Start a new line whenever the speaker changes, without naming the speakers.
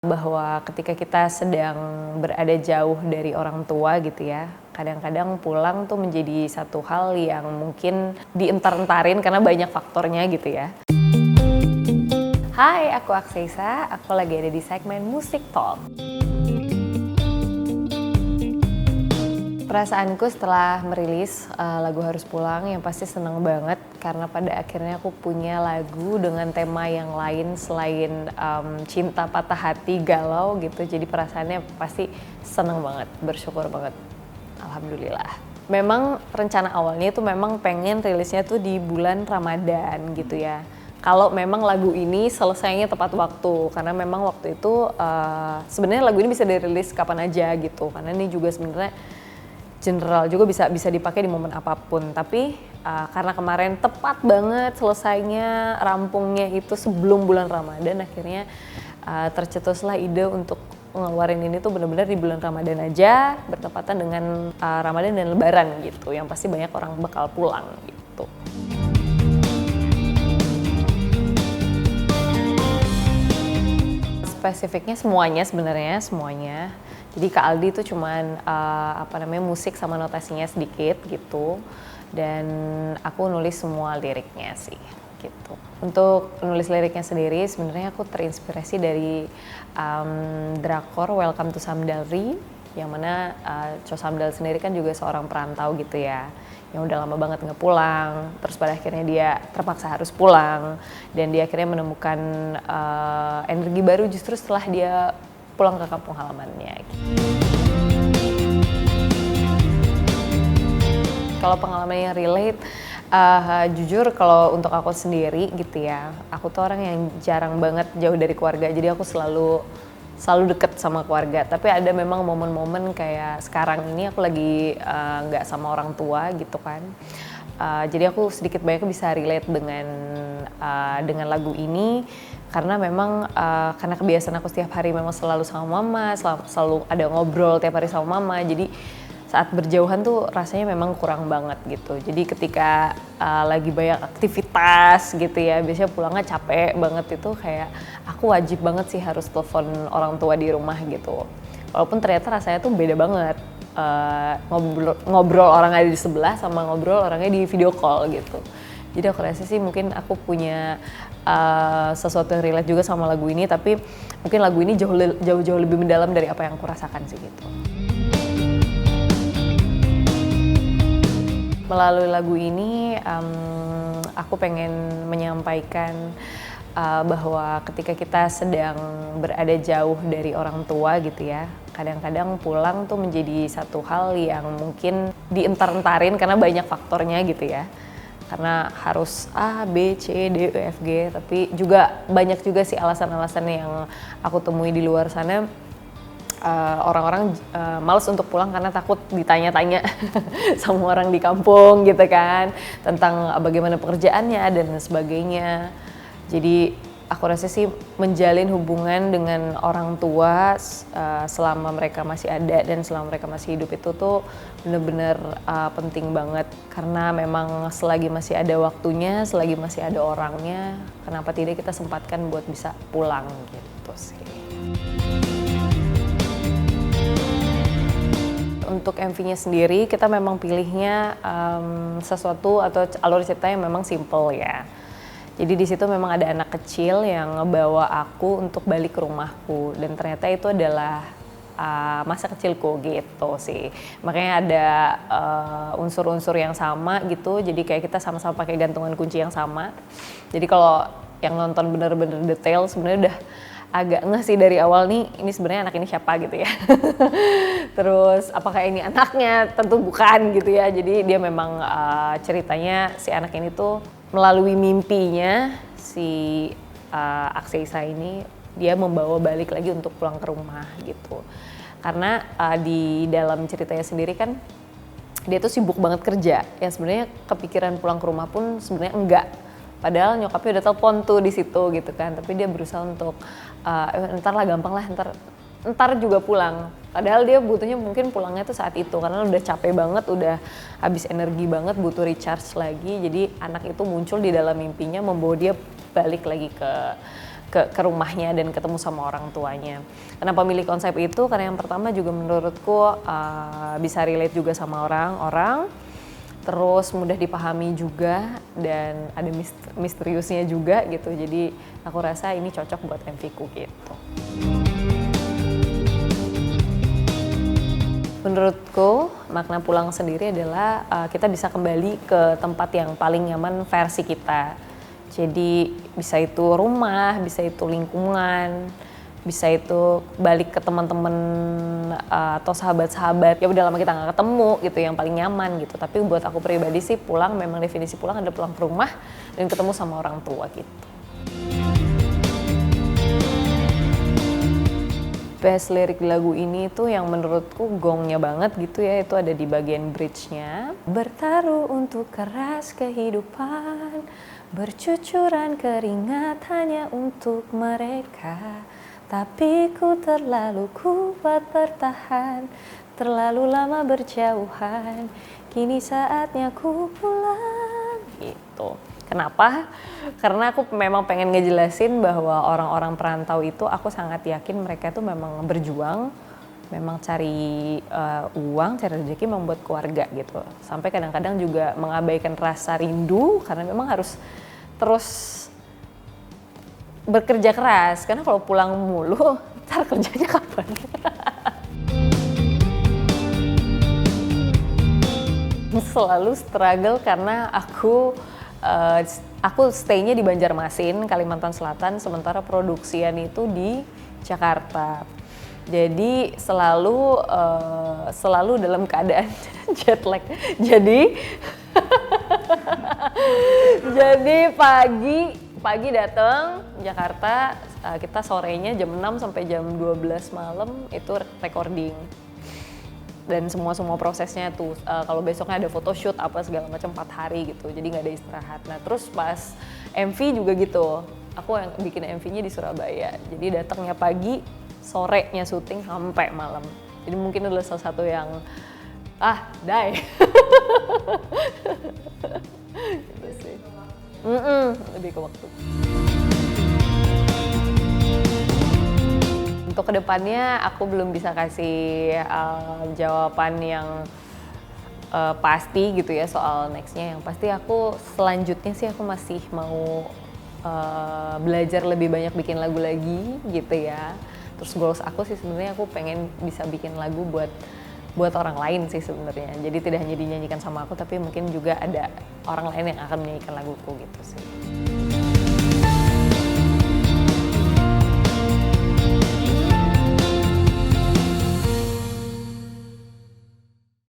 Bahwa ketika kita sedang berada jauh dari orang tua gitu ya, kadang-kadang pulang tuh menjadi satu hal yang mungkin dientar-entarin karena banyak faktornya gitu ya. Hai, aku Akseisa, aku lagi ada di segmen Musik Talk. Perasaanku setelah merilis lagu Harus Pulang yang pasti seneng banget karena pada akhirnya aku punya lagu dengan tema yang lain selain cinta, patah hati, galau gitu. Jadi perasaannya pasti seneng banget, bersyukur banget. Alhamdulillah. Memang rencana awalnya itu memang pengen rilisnya tuh di bulan Ramadan gitu ya. Kalau memang lagu ini selesainya tepat waktu, karena memang waktu itu sebenarnya lagu ini bisa dirilis kapan aja gitu. Karena ini juga sebenarnya general juga bisa dipakai di momen apapun, tapi karena kemarin tepat banget selesainya, rampungnya itu sebelum bulan Ramadan, akhirnya tercetuslah ide untuk ngeluarin ini tuh benar-benar di bulan Ramadan aja, bertepatan dengan Ramadan dan Lebaran gitu, yang pasti banyak orang bakal pulang gitu. Spesifiknya semuanya. Jadi Kak Aldi itu cuman musik sama notasinya sedikit gitu, dan aku nulis semua liriknya sih gitu. Untuk nulis liriknya sendiri sebenarnya aku terinspirasi dari drakor Welcome to Samdalri, yang mana Cho Samdal sendiri kan juga seorang perantau gitu ya, yang udah lama banget nggak pulang, terus pada akhirnya dia terpaksa harus pulang, dan dia akhirnya menemukan energi baru justru setelah dia pulang ke kampung halamannya. Kalau pengalaman yang relate, jujur kalau untuk aku sendiri gitu ya, aku tuh orang yang jarang banget jauh dari keluarga, jadi aku selalu deket sama keluarga. Tapi ada memang momen-momen kayak sekarang ini aku lagi nggak sama orang tua gitu kan. Jadi aku sedikit banyak bisa relate dengan lagu ini, karena memang karena kebiasaan aku setiap hari memang selalu sama mama, selalu ada ngobrol tiap hari sama mama, jadi saat berjauhan tuh rasanya memang kurang banget gitu. Jadi ketika lagi banyak aktivitas gitu ya, biasanya pulangnya capek banget, itu kayak aku wajib banget sih harus telepon orang tua di rumah gitu. Walaupun ternyata rasanya tuh beda banget. Ngobrol orang ada di sebelah sama ngobrol orangnya di video call gitu. Jadi aku rasa sih mungkin aku punya sesuatu yang relate juga sama lagu ini, tapi mungkin lagu ini jauh lebih mendalam dari apa yang aku rasakan sih gitu. Melalui lagu ini aku pengen menyampaikan bahwa ketika kita sedang berada jauh dari orang tua gitu ya, kadang-kadang pulang tuh menjadi satu hal yang mungkin dientar-entarin karena banyak faktornya gitu ya. Karena harus A, B, C, D, E, F, G, tapi juga banyak juga sih alasan-alasan yang aku temui di luar sana. Orang-orang malas untuk pulang karena takut ditanya-tanya sama orang di kampung gitu kan, tentang bagaimana pekerjaannya dan sebagainya. Jadi aku rasa sih menjalin hubungan dengan orang tua selama mereka masih ada dan selama mereka masih hidup itu tuh benar-benar penting banget, karena memang selagi masih ada waktunya, selagi masih ada orangnya, kenapa tidak kita sempatkan buat bisa pulang gitu sih. Untuk MV-nya sendiri kita memang pilihnya sesuatu atau alur cerita yang memang simple ya. Jadi di situ memang ada anak kecil yang ngebawa aku untuk balik ke rumahku, dan ternyata itu adalah masa kecilku gitu sih. Makanya ada unsur-unsur yang sama gitu. Jadi kayak kita sama-sama pakai gantungan kunci yang sama. Jadi kalau yang nonton bener-bener detail sebenarnya udah agak ngeh sih dari awal nih, ini sebenarnya anak ini siapa gitu ya. Terus apakah ini anaknya? Tentu bukan gitu ya. Jadi dia memang ceritanya si anak ini tuh melalui mimpinya si Akseisa ini, dia membawa balik lagi untuk pulang ke rumah gitu. Karena di dalam ceritanya sendiri kan dia tuh sibuk banget kerja. Ya sebenarnya kepikiran pulang ke rumah pun sebenarnya enggak. Padahal nyokapnya udah telepon tuh di situ gitu kan, tapi dia berusaha untuk ntar lah, gampang lah, ntar juga pulang. Padahal dia butuhnya mungkin pulangnya tuh saat itu karena udah capek banget, udah habis energi banget, butuh recharge lagi. Jadi anak itu muncul di dalam mimpinya membawa dia balik lagi ke rumahnya dan ketemu sama orang tuanya. Kenapa milih konsep itu? Karena yang pertama juga menurutku bisa relate juga sama orang-orang, terus mudah dipahami juga dan ada misteriusnya juga gitu. Jadi aku rasa ini cocok buat MV ku gitu. Menurutku makna pulang sendiri adalah kita bisa kembali ke tempat yang paling nyaman versi kita. Jadi bisa itu rumah, bisa itu lingkungan, bisa itu balik ke teman-teman atau sahabat-sahabat. Ya udah lama kita nggak ketemu gitu, yang paling nyaman gitu. Tapi buat aku pribadi sih pulang, memang definisi pulang adalah pulang ke rumah dan ketemu sama orang tua gitu. Best lirik lagu ini tuh yang menurutku gongnya banget gitu ya, itu ada di bagian bridge-nya. Bertaruh untuk keras kehidupan, bercucuran keringat hanya untuk mereka. Tapi ku terlalu kuat bertahan, terlalu lama berjauhan, kini saatnya ku pulang gitu. Kenapa? Karena aku memang pengen ngejelasin bahwa orang-orang perantau itu aku sangat yakin mereka itu memang berjuang, memang cari uang, cari rezeki, membuat keluarga gitu. Sampai kadang-kadang juga mengabaikan rasa rindu karena memang harus terus bekerja keras. Karena kalau pulang mulu, ntar kerjanya kapan? Selalu struggle karena aku stay-nya di Banjarmasin, Kalimantan Selatan, sementara produksian itu di Jakarta. Jadi selalu dalam keadaan jet lag. Jadi pagi datang Jakarta, kita sorenya jam 6 sampai jam 12 malam itu recording. Dan semua prosesnya tuh kalau besoknya ada photoshoot apa segala macam 4 hari gitu, jadi nggak ada istirahat. Nah terus pas MV juga gitu, aku yang bikin MV-nya di Surabaya, jadi datangnya pagi, sorenya syuting sampai malam. Jadi mungkin adalah salah satu yang die. Gitu sih. Lebih ke waktu. Untuk kedepannya aku belum bisa kasih jawaban yang pasti gitu ya soal nextnya. Yang pasti aku selanjutnya sih aku masih mau belajar lebih banyak bikin lagu lagi gitu ya. Terus goals aku sih sebenarnya aku pengen bisa bikin lagu buat orang lain sih sebenarnya. Jadi tidak hanya dinyanyikan sama aku, tapi mungkin juga ada orang lain yang akan menyanyikan laguku gitu sih.